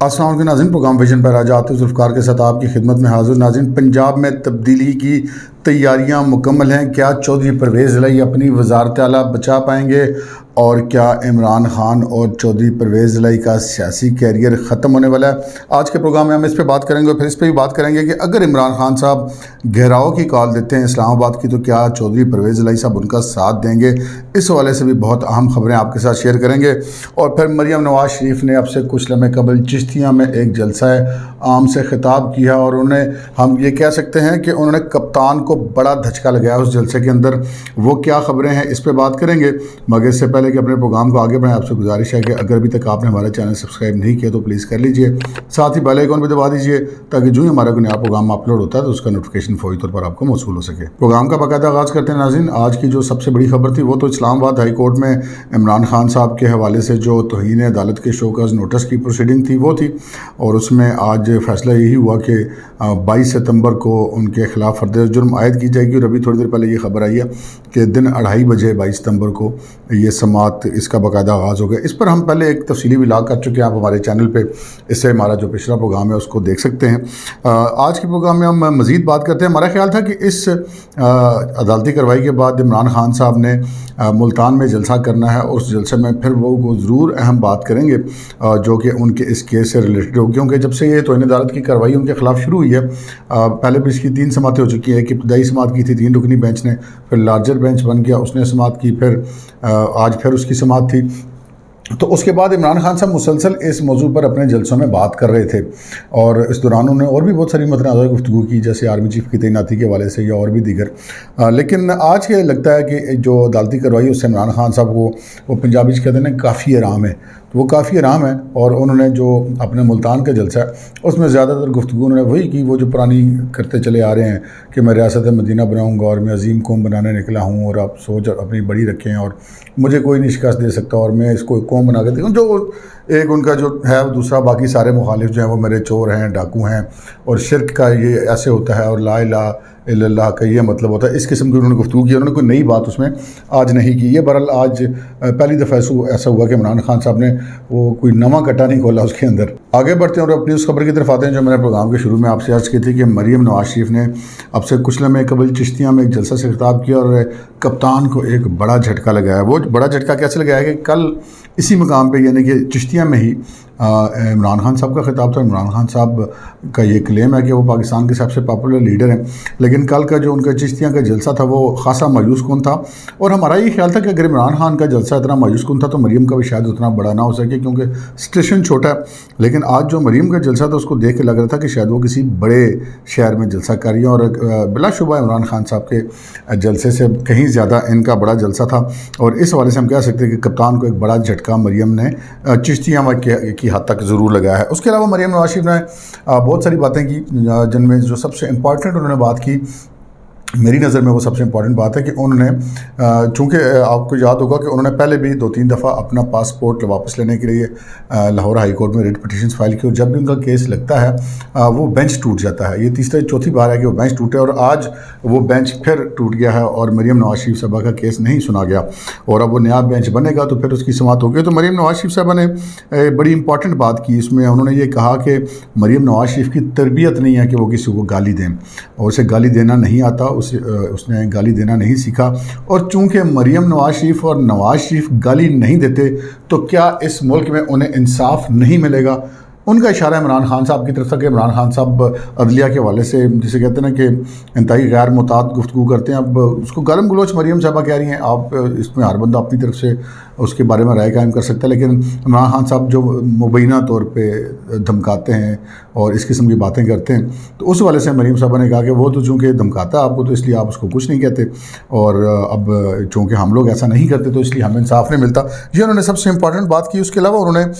अस्सलाम वालेकुम नाज़रीन, प्रोग्राम विजन पर आज आतिफ ज़ुल्फ़िकार के साथ आपकी खिदमत में हाज़िर। नाज़रीन, पंजाब में तब्दीली की तैयारियां मुकम्मल हैं। क्या चौधरी परवेज़ इलाही अपनी वज़ारत आला बचा पाएंगे और क्या इमरान खान और चौधरी परवेज़ इलाही का सियासी कैरियर ख़त्म होने वाला है? आज के प्रोग्राम में हम इस पर बात करेंगे और फिर इस पर भी बात करेंगे कि अगर इमरान खान साहब घेराव की कॉल देते हैं इस्लामाबाद की, तो क्या चौधरी परवेज़ इलाही साहब उनका साथ देंगे? इस हवाले से भी बहुत अहम खबरें आपके साथ शेयर करेंगे। और फिर मरियम नवाज़ शरीफ ने अब से कुछ लम्हे कबल चिश्तिया में एक जलसा आम से खिताब किया और उन्हें हम ये कह सकते हैं कि उन्होंने कप्तान को बड़ा धचका लगाया उस जलसे के अंदर। वो क्या खबरें हैं, इस पर बात करेंगे। मगर इससे पहले कि अपने प्रोग्राम को आगे बढ़ाएं, आपसे गुजारिश है कि अगर अभी तक आपने हमारा चैनल सब्सक्राइब नहीं किया तो प्लीज़ कर लीजिए, साथ ही बेल आइकन भी दबा दीजिए ताकि जो ही हमारा कोई नया प्रोग्राम अपलोड होता है तो उसका नोटिफिकेशन फौरी तौर पर आपको मौसूल हो सके। प्रोग्राम का बाकायदा आगाज़ करते हैं नाज़रीन। आज की जो सबसे बड़ी खबर थी वो तो इस्लामाबाद हाई कोर्ट में इमरान खान साहब के हवाले से जो तौहीन अदालत के शोकॉज नोटिस की प्रोसीडिंग थी वो थी, और उसमें आज फैसला यही हुआ कि 22 सितंबर को उनके खिलाफ फर्द जुर्म आयद की जाएगी। और अभी थोड़ी देर पहले ये खबर आई है कि दिन 2:30 बजे 22 सितंबर को ये समात इसका बाकायदा आगाज़ हो गया। इस पर हम पहले एक तफसीली व्लॉग कर चुके हैं, आप हमारे चैनल पे इससे हमारा जो पिछला प्रोग्राम है उसको देख सकते हैं। आज के प्रोग्राम में हम मज़ीद बात करते हैं। हमारा ख्याल था कि इस अदालती कार्रवाई के बाद इमरान खान साहब ने मुल्तान में जलसा करना है, और उस जलसे में फिर वो ज़रूर अहम बात करेंगे जो कि उनके इस केस से रिलेटेड हो, क्योंकि जब से ये तौहीन अदालत की कार्रवाई उनके खिलाफ शुरू हुई है, पहले भी इसकी 3 समातें हो चुकी हैं। कि इब्तदाई समात की थी 3 रुकनी बेंच ने, फिर लार्जर बेंच बन गया, उसने समात की, फिर आज फिर उसकी समात थी। तो उसके बाद इमरान खान साहब मुसलसल इस मौजू पर अपने जलसों में बात कर रहे थे, और इस दौरान उन्होंने और भी बहुत सारी मतनाज़ा गुफ्तगू की, जैसे आर्मी चीफ़ की तैनाती के हवाले से या और भी दीगर। लेकिन आज ये लगता है कि जो अदालती कार्रवाई उससे इमरान खान साहब को वो पंजाबी कहते हैं ना, काफ़ी आराम है। तो वो काफ़ी आराम है, और उन्होंने जो अपने मुल्तान का जलसा है उसमें ज़्यादातर गुफ्तगू उन्होंने वही की, वो जो पुरानी करते चले आ रहे हैं कि मैं रियासत मदीना बनाऊँगा और मैं अजीम कौम बनाने निकला हूँ, और आप सोच अपनी बड़ी रखें और मुझे कोई नहीं शिकस्त दे सकता, और मैं इसको कौम बना कर देखूँ। जो एक उनका जो है, दूसरा बाकी सारे मुखालिफ जो हैं वो मेरे चोर हैं, डाकू हैं, और शिर्क का ये ऐसे होता है, और ला इलाहा इल्लल्लाह का ये मतलब होता है। इस किस्म की उन्होंने गुफ्तगू की। उन्होंने कोई नई बात उसमें आज नहीं की। ये बहरहाल आज पहली दफ़ा ऐसा हुआ कि इमरान खान साहब ने वो कोई नवा कट्टा नहीं खोला उसके अंदर। आगे बढ़ते हैं और अपनी उस खबर की तरफ आते हैं जो मैंने प्रोग्राम के शुरू में आपसे अर्ज़ की थी कि मरियम नवाज़ शरीफ ने अब से कुछ लम्हे कबल चिश्तिया में एक जलसा से खिताब किया और कप्तान को एक बड़ा झटका लगाया। वो बड़ा झटका कैसे लगाया कि कल इसी मकाम पे, यानी कि चिश्तिया में ही इमरान खान साहब का खिताब था। इमरान खान साहब का ये क्लेम है कि वो पाकिस्तान के सबसे पॉपुलर लीडर हैं, लेकिन कल का जो उनका चिश्तिया का जलसा था वो ख़ासा मायूस कुन था। और हमारा ये ख्याल था कि अगर इमरान खान का जलसा इतना मायूस कुन था तो मरियम का भी शायद उतना बड़ा ना हो सके, क्योंकि स्टेशन छोटा है। लेकिन आज जो मरियम का जलसा था उसको देख के लग रहा था कि शायद वो किसी बड़े शहर में जलसा कर रही है, और बिलाशुबा इमरान खान साहब के जलसे से कहीं ज़्यादा इनका बड़ा जलसा था। और इस हवाले से हम कह सकते हैं कि कप्तान को एक बड़ा झटका मरियम ने चिश्तिया की हद तक ज़रूर लगाया है। उसके अलावा मरियम नवाज़ शरीफ ने बहुत सारी बातें की, जिनमें जो सबसे इम्पॉर्टेंट उन्होंने बात की, मेरी नज़र में वो सबसे इम्पॉर्टेंट बात है कि उन्होंने, चूँकि आपको याद होगा कि उन्होंने पहले भी 2-3 दफ़ा अपना पासपोर्ट वापस लेने के लिए लाहौर हाई कोर्ट में रिट पिटीशंस फाइल की, और जब भी उनका केस लगता है वो बेंच टूट जाता है। ये तीसरी चौथी बार है कि वो बेंच टूटे, और आज वो बेंच फिर टूट गया है और मरियम नवाज़ शरीफ साहबा का केस नहीं सुना गया, और अब वो नया बेंच बनेगा तो फिर उसकी समात होगी। तो मरियम नवाज़ शरीफ साहबा ने बड़ी इंपॉर्टेंट बात की इसमें। उन्होंने ये कहा कि मरियम नवाज़ शरीफ की तरबियत नहीं है कि वो किसी को गाली दें, और उसे गाली देना नहीं आता, उसने गाली देना नहीं सीखा। और चूंकि मरियम नवाज़ शरीफ और नवाज़ शरीफ गाली नहीं देते तो क्या इस मुल्क में उन्हें इंसाफ नहीं मिलेगा? उनका इशारा इमरान खान साहब की तरफ था कि इमरान खान साहब अदलिया के हवाले से, जिसे कहते हैं ना कि इंतहाई गैर मुतात गुफ्तगू करते हैं। अब उसको गालम गलोच मरियम साहबा कह रही हैं, आप इसमें हर बंदा अपनी तरफ से उसके बारे में राय कायम कर सकता है, लेकिन इमरान खान साहब जो मुबैना तौर पे धमकाते हैं और इस किस्म की बातें करते हैं, तो उस हवाले से मरियम साहबा ने कहा कि वो तो चूँकि धमकाता है आपको तो इसलिए आप उसको कुछ नहीं कहते, और अब चूँकि हम लोग ऐसा नहीं करते तो इसलिए हमें इंसाफ नहीं मिलता। ये उन्होंने सबसे इंपॉर्टेंट बात की। उसके अलावा उन्होंने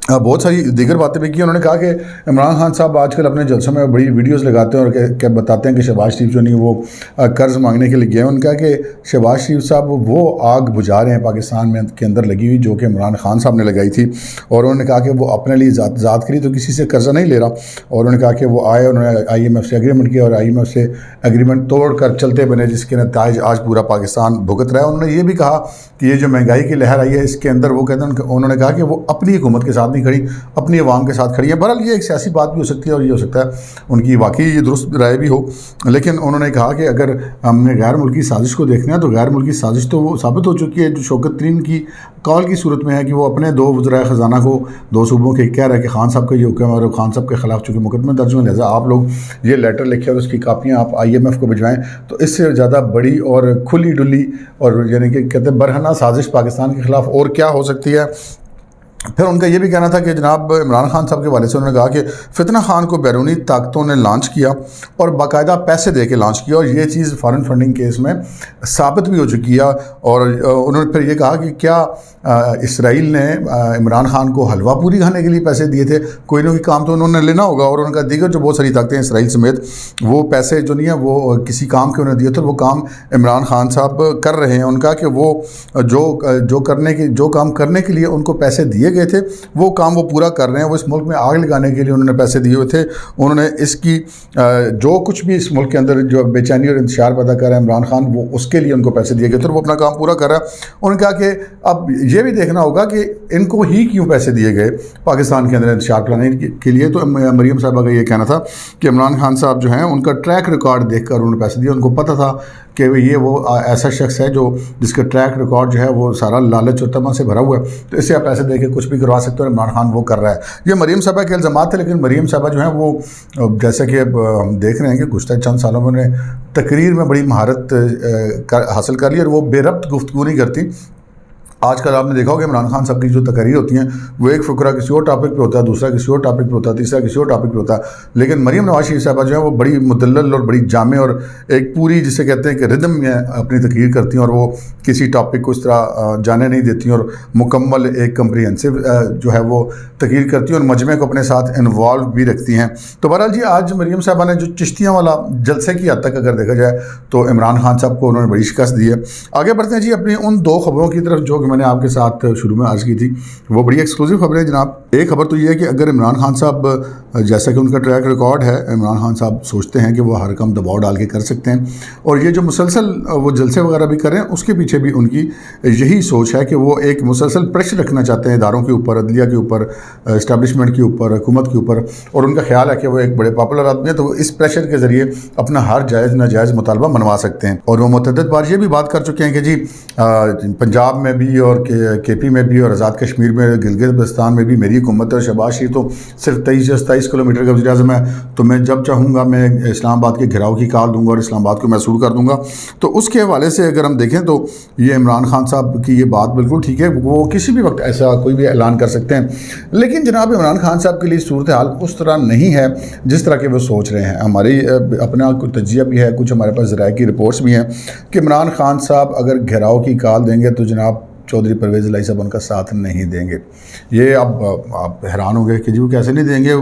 बहुत सारी दीगर बातें भी की। उन्होंने कहा कि इमरान खान साहब आजकल अपने जलसों में बड़ी वीडियोस लगाते हैं और क्या बताते हैं कि शहबाज शरीफ जो नहीं वो कर्ज़ मांगने के लिए गए। उन्होंने कहा कि शहबाज शरीफ साहब वो आग बुझा रहे हैं पाकिस्तान में के अंदर लगी हुई, जो कि इमरान खान साहब ने लगाई थी, और उन्होंने कहा कि वो अपने लिए ज़ात करी तो किसी से कर्जा नहीं ले रहा। और उन्होंने कहा कि वो आए, उन्होंने IMF से एग्रीमेंट किया और IMF से एग्रीमेंट तोड़ कर चलते बने, जिसके नतीजे आज पूरा पाकिस्तान भुगत रहा है। उन्होंने ये भी कहा कि ये जो महंगाई की लहर आई है इसके अंदर वो कहते हैं, उन्होंने कहा कि वो अपनी हुकूमत के साथ नहीं नहीं खड़ी, अपनी अवाम के साथ खड़ी हैं। बहरहाल ये एक सियासी बात भी हो सकती है और ये हो सकता है उनकी वाकई ये दुरुस्त राय भी हो, लेकिन उन्होंने कहा कि अगर हमने गैर मुल्की साजिश को देखना है तो गैर मुल्की साजिश तो वो साबित हो चुकी है, जो शौकत तरीन की कॉल की सूरत में है कि वो अपने 2 वज़राए ख़जाना को 2 सूबों के कह रहा है कि खान साहब का ये हुक्म है और खान साहब के ख़िलाफ़ चूँकि मुकदमे दर्ज हुए, लिहाजा आप लोग ये लेटर लिखे और उसकी कापियाँ आप IMF को भिजवाएँ। तो इससे ज़्यादा बड़ी और खुली डुली और यानी कि कहते हैं बरहना साजिश पाकिस्तान के ख़िलाफ़ और क्या हो सकती है। फिर उनका ये भी कहना था कि जनाब इमरान खान साहब के वाले से उन्होंने कहा कि फितना खान को बैरूनी ताकतों ने लॉन्च किया और बाकायदा पैसे दे के लॉन्च किया, और ये चीज़ फॉरेन फंडिंग केस में साबित भी हो चुकी है। और उन्होंने फिर ये कहा कि क्या इसराइल ने इमरान खान को हलवा पूरी खाने के लिए पैसे दिए थे, कोई ना कोई काम तो उन्होंने लेना होगा। और उनका दीगर जो बहुत सारी ताकतें इसराइल समेत, वो पैसे जो नहीं है वो किसी काम के उन्होंने दिए थे, वो काम इमरान खान साहब कर रहे हैं। उनका कि वो जो काम करने के लिए उनको पैसे दिए गए थे वो काम वो पूरा कर रहे हैं। वो इस मुल्क में आग लगाने के लिए उन्होंने पैसे दिए हुए थे। उन्होंने इसकी जो कुछ भी इस मुल्क के अंदर जो बेचैनी और इंतशार पैदा कर रहा है इमरान खान, वो उसके लिए उनको पैसे दिए गए थे और वो अपना काम पूरा कर रहा है। उन्होंने कहा कि अब ये भी देखना होगा कि इनको ही क्यों पैसे दिए गए पाकिस्तान के अंदर इंतशार कराने के लिए। तो मरीम साहबा का ये कहना था कि इमरान खान साहब जो हैं उनका ट्रैक रिकॉर्ड देखकर उन्होंने पैसे दिए। उनको पता था कि ये वो ऐसा शख्स है जिसका ट्रैक रिकॉर्ड जो है वो सारा लालच और तमा से भरा हुआ है, तो इससे आप पैसे दे के कुछ भी करवा सकते हो और इमरान खान वो कर रहा है। ये मरीम साहबा के इल्ज़ामात थे, लेकिन मरीम साहबा जो है वो जैसा कि अब हम देख रहे हैं कि गुज़श्ता चंद सालों में उन्होंने तकरीर में बड़ी महारत हासिल कर ली और वो बेरब्त गुफ्तगू नहीं करती। आजकल आपने देखा होगा इमरान खान साहब की जो तकरीर होती हैं वो एक फ़ुकरा किसी और टॉपिक पे होता है, दूसरा किसी और टॉपिक पे होता है, तीसरा किसी और टॉपिक पे होता है। लेकिन मरीम नवाज शरीफ साहबा जो है वो बड़ी मुदल्लल और बड़ी जामे और एक पूरी जिसे कहते हैं कि रिदम में अपनी तकरीर करती हैं और वो किसी टॉपिक को इस तरह जाने नहीं देती और मुकम्मल एक कम्प्रीहेंसिव जो है वो तकरीर करती हैं और मजमे को अपने साथ इन्वॉल्व भी रखती हैं। तो बहरहाल जी आज मरीम साहबा ने जो चिश्तियाँ वाला जलसे की हद तक अगर देखा जाए तो इमरान खान साहब को उन्होंने बड़ी शिकस्त दी है। आगे बढ़ते हैं जी अपनी उन 2 खबरों की तरफ जो मैंने आपके साथ शुरू में अर्ज़ की थी, वो बड़ी एक्सक्लूसिव खबर है जनाब। एक खबर तो ये है कि अगर इमरान खान साहब जैसा कि उनका ट्रैक रिकॉर्ड है, इमरान खान साहब सोचते हैं कि वो हर काम दबाव डाल के कर सकते हैं और ये जो मुसलसल वो जलसे वगैरह भी कर रहे हैं उसके पीछे भी उनकी यही सोच है कि वो एक मुसलसल प्रेशर रखना चाहते हैं इदारों के ऊपर, अदलिया के ऊपर, इस्टेब्लिशमेंट के ऊपर, हुकूमत के ऊपर। और उनका ख्याल है कि वो एक बड़े पॉपुलर आदमी है तो इस प्रेशर के ज़रिए अपना हर जायज़ नाजायज़ मुतालबा मनवा सकते हैं। और वो मुतअद्दिद बार ये भी बात कर चुके हैं कि जी पंजाब में भी और KP में भी और आज़ाद कश्मीर में, गिलगित बल्तिस्तान में भी मेरी हुकूमत है। शहबाज शरीफ तो सिर्फ 23 या 27 किलोमीटर का वज़ीर-ए-आज़म है, तो मैं जब चाहूँगा मैं इस्लामाबाद के घिराव की काल दूँगा और इस्लामाबाद को मैसूर कर दूँगा। तो उसके हवाले से अगर हम देखें तो ये इमरान खान साहब की ये बात बिल्कुल ठीक है, वो किसी भी वक्त ऐसा कोई भी ऐलान कर सकते हैं। लेकिन जनाब इमरान खान साहब के लिए सूरत हाल उस तरह नहीं है जिस तरह के वो सोच रहे हैं। हमारी अपना कुछ तजिया भी है, कुछ हमारे पास ज़राए की रिपोर्ट्स भी हैं कि इमरान खान साहब अगर घिराव की काल देंगे तो जनाब चौधरी परवेज़ इलाही साहब उनका साथ नहीं देंगे। ये अब आप हैरान हो गए कि जी वो कैसे नहीं देंगे।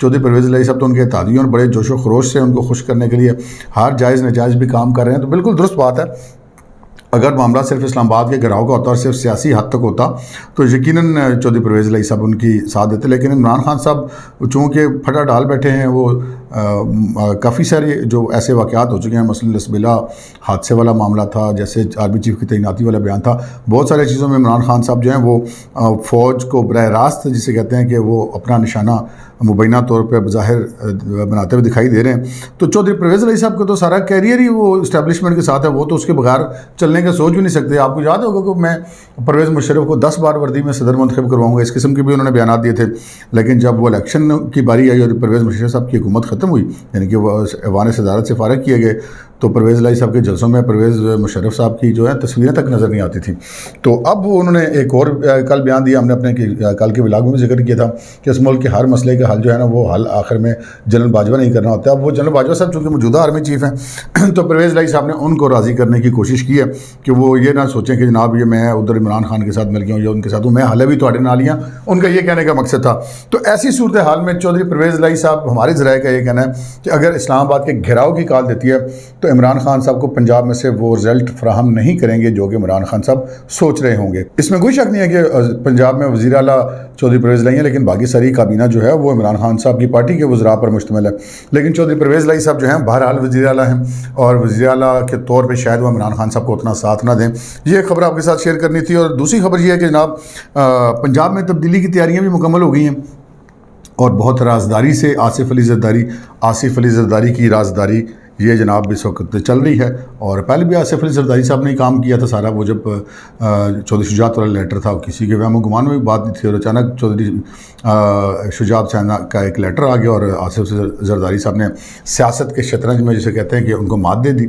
चौधरी परवेज़ इलाही साहब तो उनके इत्तेहादियों और बड़े जोशो खरोश से उनको खुश करने के लिए हर जायज़ नाजायज़ भी काम कर रहे हैं। तो बिल्कुल दुरुस्त बात है। अगर मामला सिर्फ इस्लामाबाद के घिराव का होता और सिर्फ सियासी हद तक होता तो यकीनन चौधरी परवेज़ इलाही साहब उनकी साथ देते। लेकिन इमरान खान साहब चूँकि फटा डाल बैठे हैं, वो काफ़ी सारे जो ऐसे वाक़यात हो चुके हैं, मसलन लसबिला हादसे वाला मामला था, जैसे आर्मी चीफ की तैनाती वाला बयान था, बहुत सारी चीज़ों में इमरान खान साहब जो हैं वो फ़ौज को बराह रास्त जिसे कहते हैं कि वो अपना निशाना मुबैना तौर पर बज़ाहिर बनाते हुए दिखाई दे रहे हैं। तो चौधरी परवेज़ इलाही साहब का तो सारा कैरियर ही वो इस्टेब्लिशमेंट के साथ है, वो तो उसके बगैर चलने का सोच भी नहीं सकते। आपको याद होगा कि मैं परवेज़ मुशर्रफ को 10 बार वर्दी में सदर मुंतखब करवाऊँगा, इस किस्म के भी उन्होंने बयान दिए थे। लेकिन जब वो इलेक्शन की बारी आई और परवेज़ मुशर्रफ साहब की हुकूमत ख़त्म हुई, यानी कि वो ऐवान सदारत से फ़ारिग किए गए, तो परवेज़ इलाही साहब के जलसों में परवेज़ मुशर्रफ साहब की जो है तस्वीरें तक नज़र नहीं आती थी। तो अब उन्होंने एक और कल बयान दिया, हमने अपने कल के व्लॉग में भी जिक्र किया था कि इस मुल्क के हर मसले का हल जो है ना वो हल आखिर में जनरल बाजवा नहीं करना होता। अब वो जनरल बाजवा साहब चूँकि मौजूदा आर्मी चीफ़ हैं तो परवेज़ इलाही साहब ने उनको राज़ी करने की कोशिश की है कि वो ये ना सोचें कि जनाब ये मैं उधर इमरान खान के साथ मिल गया हूँ या उनके साथ हूँ, मैं हाले भी थोड़े नाल ही हाँ, उनका ये कहने का मकसद था। तो ऐसी सूरत हाल में चौधरी परवेज़ इलाही साहब, हमारे ज़राए का ये कहना है कि अगर इस्लामाबाद के घिराव की काल देती है तो इमरान खान साहब को पंजाब में से वो रिजल्ट फराहम नहीं करेंगे जो कि इमरान खान साहब सोच रहे होंगे। इसमें कोई शक नहीं है कि पंजाब में वज़ीर आला चौधरी परवेज़ लाई हैं, लेकिन बाकी सारी काबीना जो है वो इमरान खान साहब की पार्टी के वज़रा पर मुश्तमिल है। लेकिन चौधरी परवेज़ लाई साहब जो हैं बहरहाल वज़ीर आला हैं और वज़ीर आला के तौर पर शायद वो इमरान खान साहब को उतना साथ ना दें। ये खबर आपके साथ शेयर करनी थी। और दूसरी खबर ये है कि जनाब पंजाब में तब्दीली की तैयारियाँ भी मुकम्मल हो गई हैं और बहुत राजदारी से आसिफ अली ज़रदारी की राजदारी ये जनाब इस वक्त चल रही है। और पहले भी आसिफ अली ज़रदारी साहब ने काम किया था सारा, वो जब चौधरी शुजात वाला लेटर था, किसी के वहम गुमान में भी बात नहीं थी और अचानक चौधरी शुजात सैना का एक लेटर आ गया और आसिफ ज़रदारी साहब ने सियासत के शतरंज में जिसे कहते हैं कि उनको मात दे दी।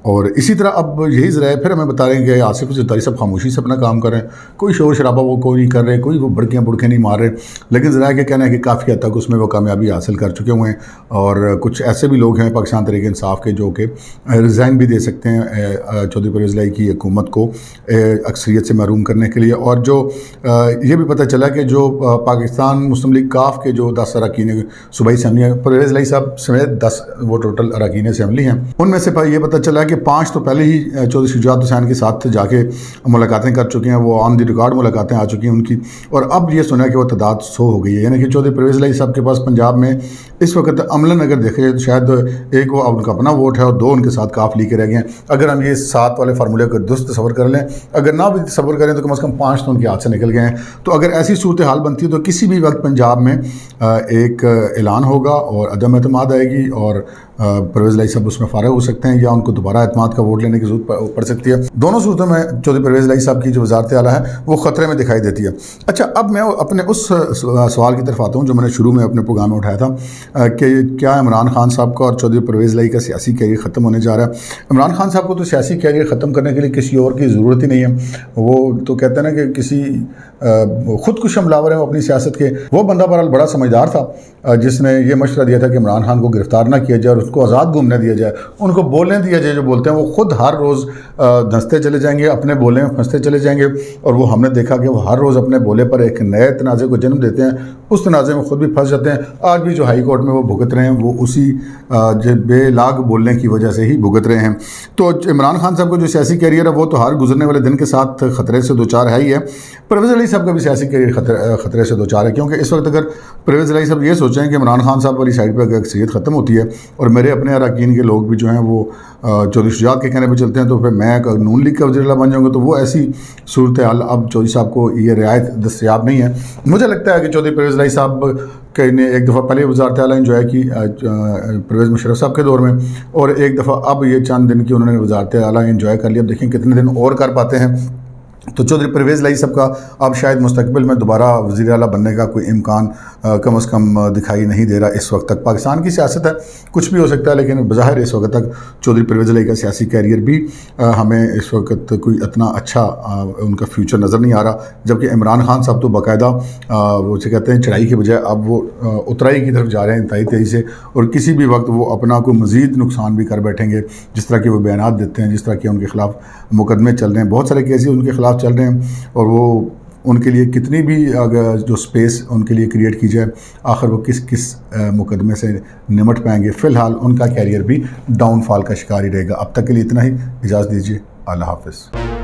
और इसी तरह अब यही ज़रा फिर हमें बता रहे हैं कि आसिफ ज़रदारी साहब खामोशी से अपना काम कर रहे हैं, कोई शोर शराबा वो कोई नहीं कर रहे, कोई वो बड़कियाँ बुड़के नहीं मार रहे। लेकिन ज़रा के कहना है कि काफ़ी हद तक उसमें वो कामयाबी हासिल कर चुके हुए हैं। और कुछ ऐसे भी लोग हैं पाकिस्तान तहरीक इंसाफ के जो कि रिज़ाइन भी दे सकते हैं चौधरी परवेज़ लाई की हुकूमत को अक्सरियत से महरूम करने के लिए। और जो ये भी पता चला कि जो पाकिस्तान मुस्लिम लीग काफ के जो 10 अरकान सूबाई असम्बली हैं, परवेज़ लाई साहब समेत 10 वो टोटल अरकान असम्बली हैं, उनमें से ये पता चला कि 5 तो पहले ही चौधरी शुजात हुसैन के साथ जाके मुलाकातें कर चुके हैं, वो ऑन द रिकॉर्ड मुलाकातें आ चुकी हैं उनकी। और अब ये सुना कि वो तादाद 100 हो गई है, यानी कि चौधरी परवेज़ लाई साहब के पास पंजाब में इस वक्त अमलन अगर देखें तो शायद एक वो उनका अपना वोट है और 2 उनके साथ काफ ली के रह गए हैं। अगर हम ये 7 वाले फार्मूले को दुरुस्त तस्वर कर लें, अगर ना भी तस्वर करें तो कम से कम 5 तो उनके हाथ से निकल गए हैं। तो अगर ऐसी सूरत हाल बनती है तो किसी भी वक्त पंजाब में एक ऐलान होगा और अदम एतमाद आएगी और परवेज़ लाई साहब उसमें फारग हो सकते हैं या उनको दोबारा एतमाद का वोट लेने की जरूरत पड़ सकती है। दोनों सूरतों में चौधरी परवेज़ लाई साहब की जो वज़ारत आला है वो ख़तरे में दिखाई देती है। अच्छा, अब मैं अपने उस सवाल की तरफ आता हूँ जो मैंने शुरू में अपने प्रोग्राम में उठाया था कि क्या इमरान खान साहब का और चौधरी परवेज़ लाई का सियासी कैरियर ख़त्म होने जा रहा है। इमरान खान साहब को तो सियासी कैरियर ख़त्म करने के लिए किसी और की ज़रूरत ही नहीं है। वो तो कहते हैं ना कि किसी खुदकुश हमलावर है अपनी सियासत के। वो बंदा बहरहाल बड़ा समझदार था जिसने ये मशवरा दिया था कि इमरान खान को गिरफ़्तार ना किया जाए और उसको आज़ाद घूमने दिया जाए, उनको बोलने दिया जाए। जो बोलते हैं वो खुद हर रोज़ धंसते चले जाएंगे, अपने बोले में फंसते चले जाएंगे। और वो हमने देखा कि वो हर रोज़ अपने बोले पर एक नए तनाज़े को जन्म देते हैं, उस तनाज़े में खुद भी फंस जाते हैं। आज भी जो हाई कोर्ट में वो भुगत रहे हैं वो उसी बेलाग बोलने की वजह से ही भुगत रहे हैं। तो इमरान खान साहब का जो सियासी कैरियर है वो तो हर गुजरने वाले दिन के साथ ख़तरे से दो चार है ही है। परवेज़ अली साहब का भी सियासी कैरियर ख़तरे से दो चार है, क्योंकि इस वक्त अगर परवेज़ अली साहब ये सोचें कि इमरान खान साहब वाली साइड पर अगर अक्सरियत ख़त्म होती है और मेरे अपने अरकान के लोग भी जो हैं वो चौधरी शुजात के कहने पर चलते हैं तो फिर मैं नून लीग का वज़ीर बन जाऊँगा, तो वो ऐसी सूरत हाल अब चौधरी साहब को ये रियायत दस्तयाब नहीं है। मुझे लगता है कि चौधरी परवेज़ अली साहब ने एक दफ़ा पहले वज़ारत आला इंजॉय की परवेज़ मुशर्रफ साहब के दौर में, और एक दफ़ा अब ये चंद दिन की उन्होंने वज़ारत आला इंजॉय कर लिया। अब देखें कितने दिन और कर पाते हैं। तो चौधरी परवेज़ लाई साहब का अब शायद मुस्तकबिल में दोबारा वज़ीर आला बनने का कोई इम्कान कम अज़ कम दिखाई नहीं दे रहा इस वक्त तक। पाकिस्तान की सियासत है, कुछ भी हो सकता है, लेकिन बज़ाहिर इस वक्त तक चौधरी परवेज़ लाई का सियासी कैरियर भी हमें इस वक्त कोई इतना अच्छा उनका फ्यूचर नज़र नहीं आ रहा। जबकि इमरान खान साहब तो बाकायदा वो से कहते हैं चढ़ाई के बजाय अब वो उतराई की तरफ जा रहे हैं इंतहाई तेज़ी से, और किसी भी वक्त वो अपना कोई मज़ीद नुकसान भी कर बैठेंगे। जिस तरह के वो बयान देते हैं, जिस तरह के उनके ख़िलाफ़ मुकदमे चल रहे हैं, बहुत सारे केसेस उनके ख़िलाफ़ चल रहे हैं, और वो उनके लिए कितनी भी अगर जो स्पेस उनके लिए क्रिएट की जाए, आखिर वो किस किस मुकदमे से निमट पाएंगे। फ़िलहाल उनका कैरियर भी डाउनफॉल का शिकार ही रहेगा। अब तक के लिए इतना ही, इजाज़त दीजिए, अल्लाह हाफ़िज़।